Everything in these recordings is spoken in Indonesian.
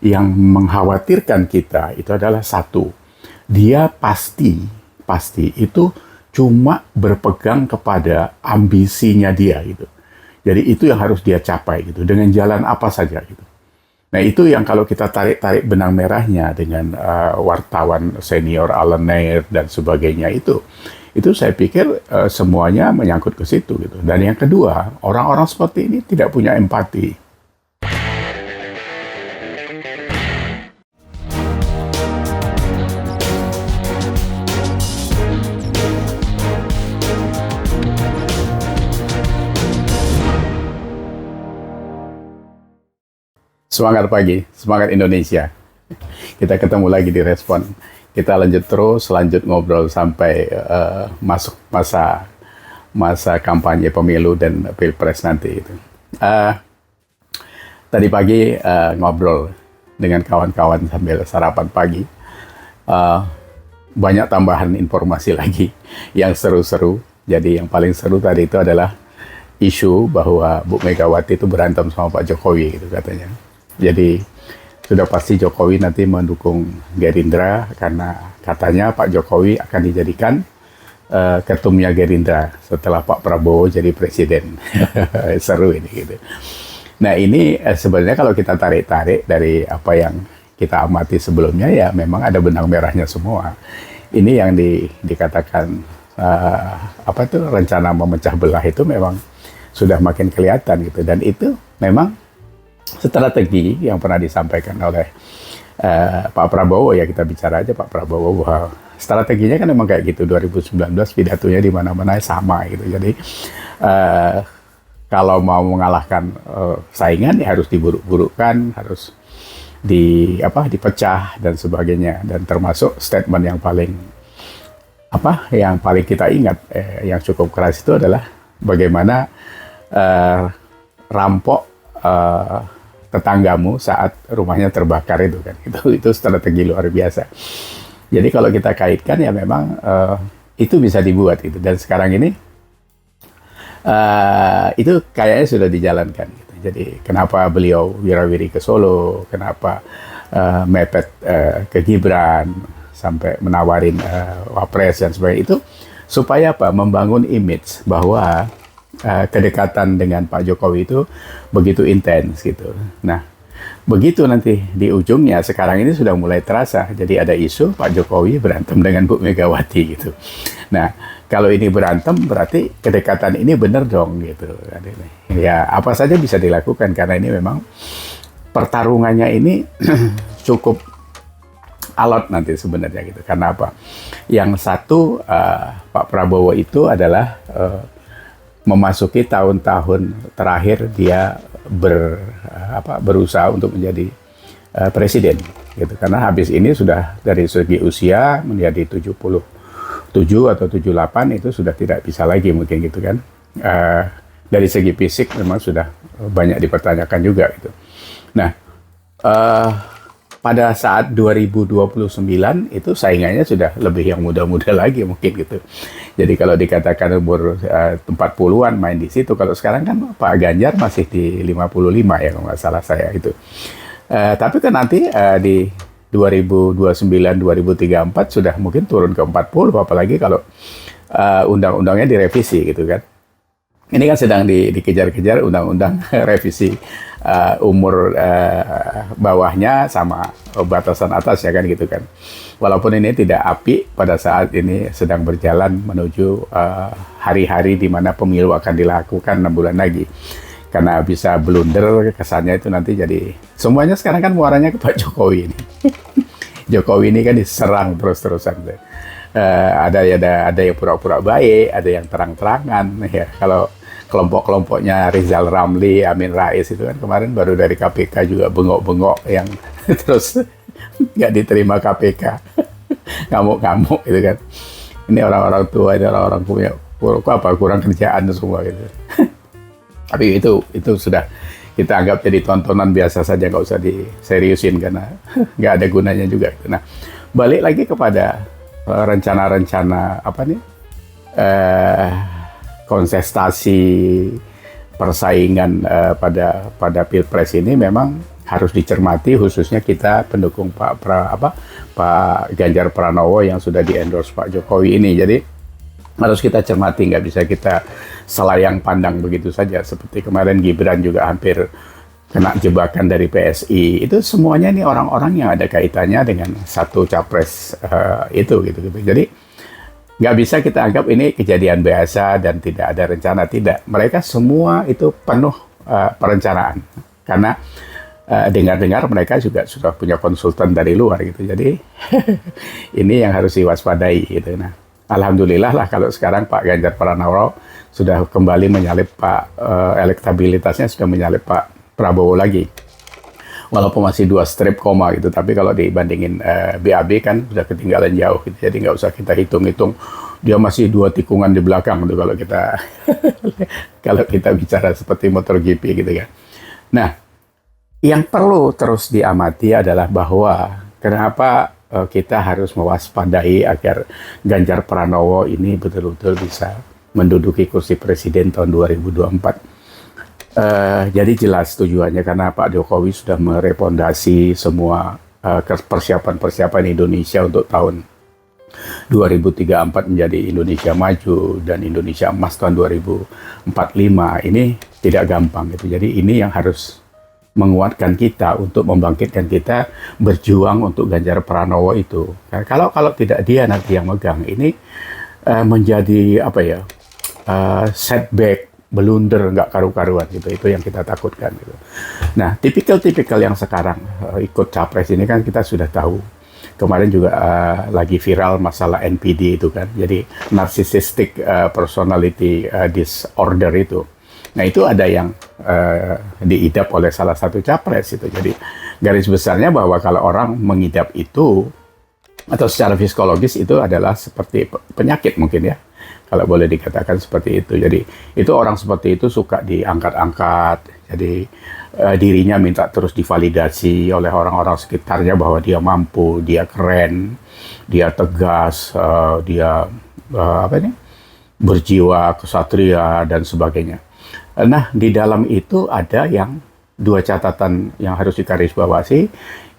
yang mengkhawatirkan kita itu adalah satu, dia pasti itu cuma berpegang kepada ambisinya dia gitu. Jadi itu yang harus dia capai gitu dengan jalan apa saja gitu. Nah itu yang kalau kita tarik benang merahnya dengan wartawan senior Alan Nair dan sebagainya itu saya pikir semuanya menyangkut ke situ gitu. Dan yang kedua, orang-orang seperti ini tidak punya empati. Semangat pagi, semangat Indonesia. Kita ketemu lagi di Respon. Kita lanjut ngobrol sampai masuk masa kampanye pemilu dan pilpres nanti itu. Tadi pagi ngobrol dengan kawan-kawan sambil sarapan pagi. Banyak tambahan informasi lagi yang seru-seru. Jadi yang paling seru tadi itu adalah isu bahwa Bu Megawati itu berantem sama Pak Jokowi gitu katanya. Jadi sudah pasti Jokowi nanti mendukung Gerindra karena katanya Pak Jokowi akan dijadikan ketumnya Gerindra setelah Pak Prabowo jadi presiden. Seru ini gitu. Nah ini sebenarnya kalau kita tarik-tarik dari apa yang kita amati sebelumnya ya memang ada benang merahnya semua. Ini yang dikatakan apa itu rencana memecah belah itu memang sudah makin kelihatan gitu, dan itu memang strategi yang pernah disampaikan oleh Pak Prabowo, ya kita bicara aja Pak Prabowo, bahwa strateginya kan memang kayak gitu. 2019 pidatonya di mana-mana sama gitu. Jadi kalau mau mengalahkan saingan ya harus diburuk-burukkan, harus dipecah dan sebagainya. Dan termasuk statement yang paling kita ingat yang cukup keras itu adalah bagaimana rampok tetanggamu saat rumahnya terbakar itu kan. Itu strategi luar biasa. Jadi kalau kita kaitkan ya memang itu bisa dibuat gitu. Dan sekarang ini itu kayaknya sudah dijalankan gitu. Jadi kenapa beliau wirawiri ke Solo, kenapa mepet ke Gibran sampai menawarin wapres dan sebagainya, itu supaya membangun image bahwa kedekatan dengan Pak Jokowi itu begitu intens gitu. Nah, begitu nanti di ujungnya sekarang ini sudah mulai terasa. Jadi ada isu Pak Jokowi berantem dengan Bu Megawati gitu. Nah, kalau ini berantem berarti kedekatan ini benar dong gitu. Ya, apa saja bisa dilakukan karena ini memang pertarungannya ini cukup alot nanti sebenarnya gitu. Karena apa? Yang satu Pak Prabowo itu adalah memasuki tahun-tahun terakhir dia berusaha untuk menjadi presiden gitu, karena habis ini sudah dari segi usia menjadi 77 atau 78 itu sudah tidak bisa lagi mungkin gitu kan. Dari segi fisik memang sudah banyak dipertanyakan juga gitu. Nah pada saat 2029 itu saingannya sudah lebih yang muda-muda lagi mungkin gitu. Jadi kalau dikatakan umur 40-an main di situ, kalau sekarang kan Pak Ganjar masih di 55 ya kalau nggak salah saya itu. Tapi kan nanti di 2029-2034 sudah mungkin turun ke 40, apalagi kalau undang-undangnya direvisi gitu kan. Ini kan sedang dikejar-kejar undang-undang revisi umur bawahnya sama batasan atas ya kan gitu kan. Walaupun ini tidak apik pada saat ini sedang berjalan menuju hari-hari di mana pemilu akan dilakukan 6 bulan lagi. Karena bisa blunder kesannya itu nanti jadi semuanya sekarang kan muaranya ke Pak Jokowi ini. Jokowi ini kan diserang terus-terusan. Ada yang pura-pura baik, ada yang terang-terangan ya. Kalau kelompok-kelompoknya Rizal Ramli, Amin Rais itu kan kemarin baru dari KPK juga bengok-bengok yang terus nggak diterima KPK, ngamuk-ngamuk gitu kan. Ini orang-orang tua, ini orang-orang punya kurang kerjaan semua gitu. Tapi itu sudah kita anggap jadi tontonan biasa saja, nggak usah diseriusin karena nggak ada gunanya juga. Nah, balik lagi kepada rencana-rencana kontestasi persaingan pada pilpres ini memang harus dicermati, khususnya kita pendukung Pak Ganjar Pranowo yang sudah di-endorse Pak Jokowi ini. Jadi harus kita cermati, nggak bisa kita selayang pandang begitu saja. Seperti kemarin Gibran juga hampir kena jebakan dari PSI. Itu semuanya ini orang-orang yang ada kaitannya dengan satu capres itu gitu. Jadi nggak bisa kita anggap ini kejadian biasa dan tidak ada rencana. Tidak, mereka semua itu penuh perencanaan. Karena dengar-dengar mereka juga sudah punya konsultan dari luar gitu. Jadi ini yang harus diwaspadai gitu. Nah, alhamdulillah lah kalau sekarang Pak Ganjar Pranowo sudah kembali menyalip elektabilitasnya sudah menyalip Pak Prabowo lagi. Walaupun masih 2 strip koma gitu, tapi kalau dibandingin BAB kan sudah ketinggalan jauh gitu. Jadi nggak usah kita hitung-hitung, dia masih 2 tikungan di belakang gitu kalau kita kalau kita bicara seperti MotoGP gitu kan. Nah, yang perlu terus diamati adalah bahwa kenapa kita harus mewaspadai agar Ganjar Pranowo ini betul-betul bisa menduduki kursi presiden tahun 2024. Jadi jelas tujuannya karena Pak Jokowi sudah merepondasi semua persiapan-persiapan Indonesia untuk tahun 2034 menjadi Indonesia maju dan Indonesia emas tahun 2045. Ini tidak gampang gitu. Jadi ini yang harus menguatkan kita untuk membangkitkan kita berjuang untuk Ganjar Pranowo itu. Kalau tidak dia nanti yang megang ini menjadi setback, blunder nggak karu-karuan gitu. Itu yang kita takutkan gitu. Nah, tipikal yang sekarang ikut capres ini kan kita sudah tahu. Kemarin juga lagi viral masalah NPD itu kan. Jadi narcissistic personality disorder itu. Nah, itu ada yang diidap oleh salah satu capres itu. Jadi garis besarnya bahwa kalau orang mengidap itu atau secara psikologis itu adalah seperti penyakit mungkin ya. Kalau boleh dikatakan seperti itu. Jadi itu orang seperti itu suka diangkat-angkat. Jadi dirinya minta terus divalidasi oleh orang-orang sekitarnya bahwa dia mampu, dia keren, dia tegas, dia berjiwa kesatria dan sebagainya. Nah, di dalam itu ada yang 2 catatan yang harus digarisbawahi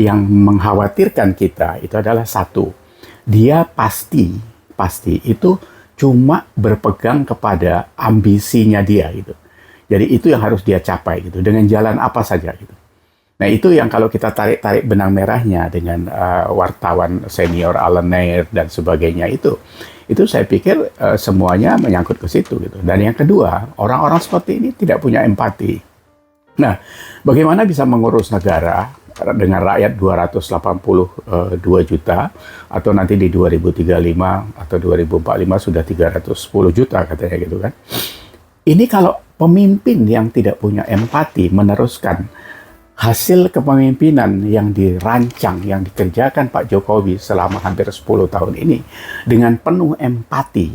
yang mengkhawatirkan kita. Itu adalah 1, dia pasti itu cuma berpegang kepada ambisinya dia gitu. Jadi itu yang harus dia capai gitu dengan jalan apa saja gitu. Nah, itu yang kalau kita tarik benang merahnya dengan wartawan senior Alan Nair dan sebagainya itu saya pikir semuanya menyangkut ke situ gitu. Dan yang kedua, orang-orang seperti ini tidak punya empati. Nah, bagaimana bisa mengurus negara dengan rakyat 282 juta atau nanti di 2035 atau 2045 sudah 310 juta katanya gitu kan. Ini kalau pemimpin yang tidak punya empati meneruskan hasil kepemimpinan yang dirancang, yang dikerjakan Pak Jokowi selama hampir 10 tahun ini dengan penuh empati,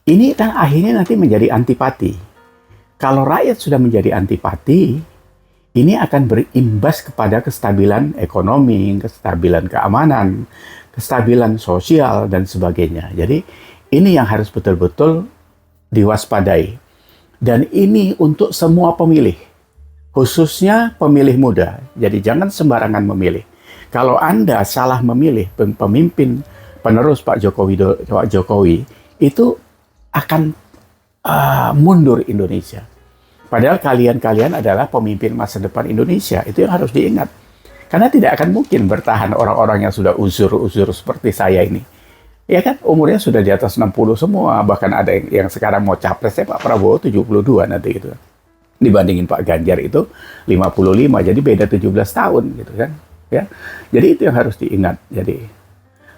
ini kan akhirnya nanti menjadi antipati. Kalau rakyat sudah menjadi antipati, ini akan berimbas kepada kestabilan ekonomi, kestabilan keamanan, kestabilan sosial, dan sebagainya. Jadi ini yang harus betul-betul diwaspadai. Dan ini untuk semua pemilih. Khususnya pemilih muda. Jadi jangan sembarangan memilih. Kalau Anda salah memilih pemimpin penerus Pak Jokowi itu akan mundur Indonesia. Padahal kalian adalah pemimpin masa depan Indonesia. Itu yang harus diingat. Karena tidak akan mungkin bertahan orang-orang yang sudah uzur seperti saya ini. Ya kan, umurnya sudah di atas 60 semua. Bahkan ada yang sekarang mau capresnya Pak Prabowo 72 nanti gitu. Dibandingin Pak Ganjar itu 55, jadi beda 17 tahun gitu kan. Ya. Jadi itu yang harus diingat. Jadi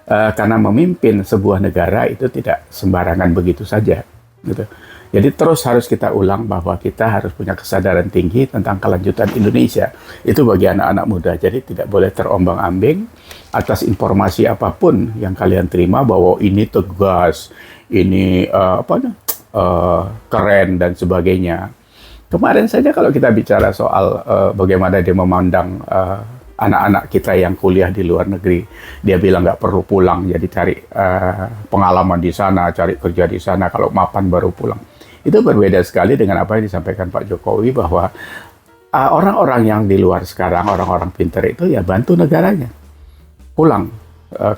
karena memimpin sebuah negara itu tidak sembarangan begitu saja gitu. Jadi terus harus kita ulang bahwa kita harus punya kesadaran tinggi tentang kelanjutan Indonesia. Itu bagi anak-anak muda. Jadi tidak boleh terombang-ambing atas informasi apapun yang kalian terima bahwa ini tegas, ini keren dan sebagainya. Kemarin saja kalau kita bicara soal bagaimana dia memandang anak-anak kita yang kuliah di luar negeri, dia bilang nggak perlu pulang, jadi cari pengalaman di sana, cari kerja di sana, kalau mapan baru pulang. Itu berbeda sekali dengan apa yang disampaikan Pak Jokowi bahwa orang-orang yang di luar sekarang, orang-orang pintar itu ya bantu negaranya. Pulang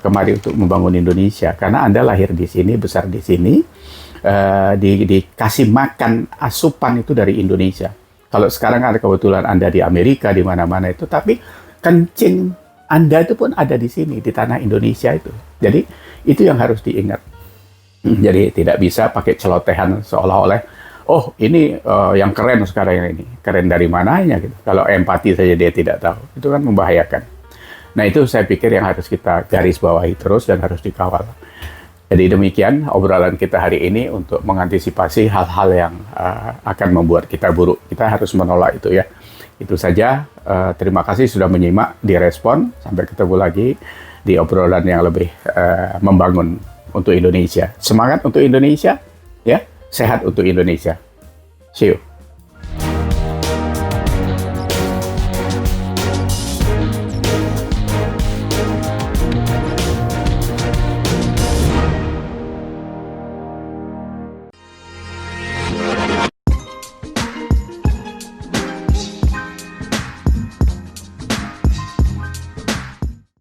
kemari untuk membangun Indonesia. Karena Anda lahir di sini, besar di sini, dikasih makan asupan itu dari Indonesia. Kalau sekarang ada kebetulan Anda di Amerika, di mana-mana itu, tapi kencing Anda itu pun ada di sini, di tanah Indonesia itu. Jadi itu yang harus diingat. Jadi tidak bisa pakai celotehan seolah-olah, oh ini yang keren sekarang ini. Keren dari mananya gitu. Kalau empati saja dia tidak tahu. Itu kan membahayakan. Nah itu saya pikir yang harus kita garis bawahi terus dan harus dikawal. Jadi demikian obrolan kita hari ini untuk mengantisipasi hal-hal yang akan membuat kita buruk. Kita harus menolak itu ya. Itu saja. Terima kasih sudah menyimak, direspon. Sampai ketemu lagi di obrolan yang lebih membangun untuk Indonesia. Semangat untuk Indonesia, ya. Sehat untuk Indonesia. See you.